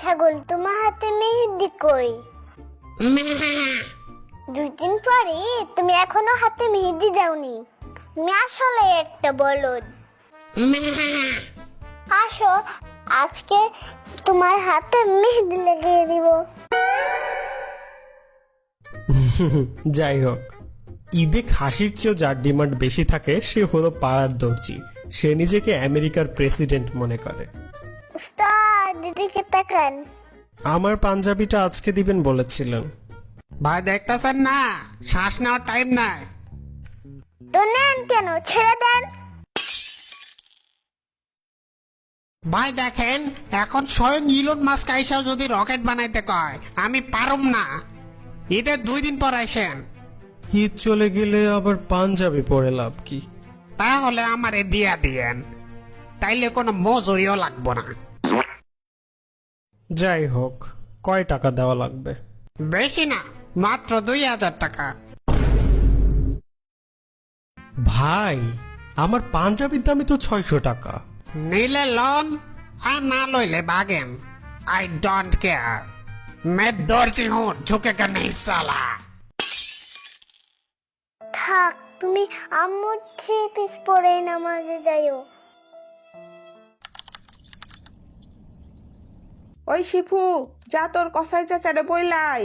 ছাগল, তোমার হাতে মেহেদি কই? 2 দিন পরে তুমি এখনো হাতে মেহেদি দাওনি। তুমি আসলে একটা বলদ। আসো, আজকে তোমার হাতে মেহেদি লাগিয়ে দিব। যাই হোক, ঈদে খাসির চেয়েও যার ডিমান্ড বেশি থাকে সে হলো পাড়ার দর্জি। সে নিজেকে আমেরিকার প্রেসিডেন্ট মনে করে। উস্তাদ, দিদিকে তাকান। আমার পাঞ্জাবিটা আজকে দিবেন বলেছিলেন। ভাই দেখতেছেন না, শ্বাস নেওয়ার টাইম নাই। তো নেন কেন, ছেড়ে দেন। ভাই দেখেন, এখন স্বয়ং ইলন মাস্ক আইসাও যদি রকেট বানাইতে কয়, আমি পারুম না। ঈদের 2 দিন পর আইসেন। ঈদ চলে গেলে আবার পাঞ্জাবি পরে লাভ কি? তাহলে আমারে দিয়া দিয়েন, তাইলে কোনো মজুরিও লাগবো না। যাই হোক, কয় টাকা দেওয়া লাগবে? বেশি না, মাত্র 2000 টাকা। ভাই, আমার পাঞ্জাবির দামই তো 600 টাকা। নিলে লোন আর না লইলে বাগেন। I don't care. मैं दर्जी हूँ, झुकेगा नहीं साला। থাক, তুমি আম্মুর 3 পিস পরে নামাজে যাইও। ওই শিফু, যা তোর কসাই চাচারে বইলাই,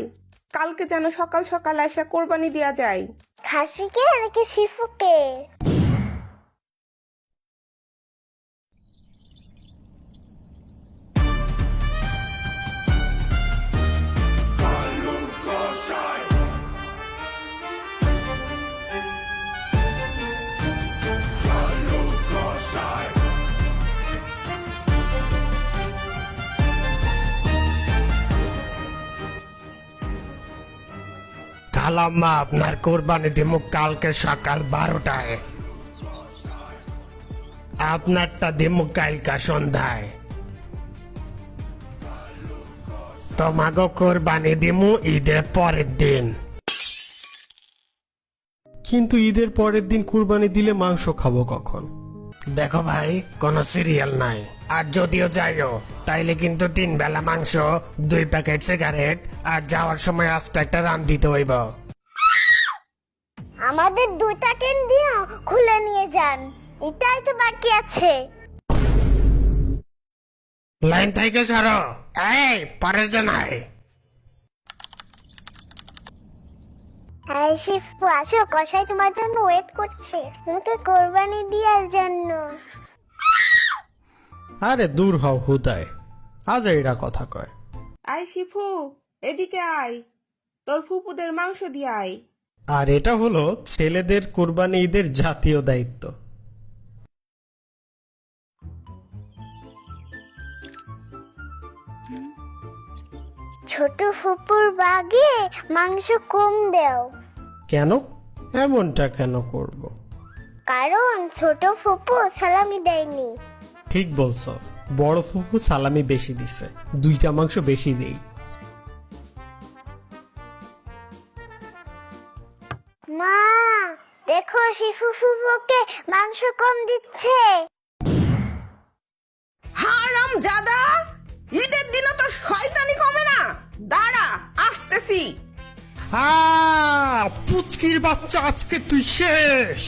কালকে যেন সকাল সকাল এসে কোরবানি দিয়া যায়। খাসিকে নাকি শিফুকে? খালাম্মা, আপনার কোরবানি দিমু কালকে সকাল 12টায়। আপনারটা দিমু কালকা সন্ধ্যায়। তোমাগো কোরবানি দিমু ঈদের পরের দিন। কিন্তু ঈদের পরের দিন কুরবানি দিলে মাংস খাবো কখন? দেখো ভাই, কোনো সিরিয়াল নাই। আর যদিও যাইও, তাইলে কিন্তু 3 বেলা মাংস, 2 প্যাকেট সিগারেট আর যাওয়ার সময় আস্তে একটা রান দিতে হইব। আমাদের 2টা কেন দিও, খুলে নিয়ে যান। এটাই তো বাকি আছে। লাইন থেকে সরো, এই পরের জন আয়। হ্যাঁ শিফু, আসো, কসাই তোমার জন্য ওয়েট করছে, তোমাকে কোরবানি দেওয়ার জন্য। আরে দূর হও হুদায়, আজ এরা কথা কয়। আয় শিফু, এদিকে আয়, তোর ফুপুদের মাংস দিয়ে আয়। আর এটা হলো ছেলেদের কোরবানি ঈদের জাতীয় দায়িত্ব। ছোট ফুপুর বাগে মাংস কম দাও। কেন এমনটা কেন করব? কারণ ছোট ফুপু সালামি দেয়নি। ঠিক বলছো, বড় ফুফু সালামি বেশি দিছে, 2টা মাংস বেশি দেই। মা, দেখো শিফু ফুপুকে মাংস কম দিচ্ছে। হারাম জাদা, ঈদের দিনও তোর শয়তানি কমে না। দাঁড়া, আসতেছি। পুচকির বাচ্চা, আজকে তুই শেষ।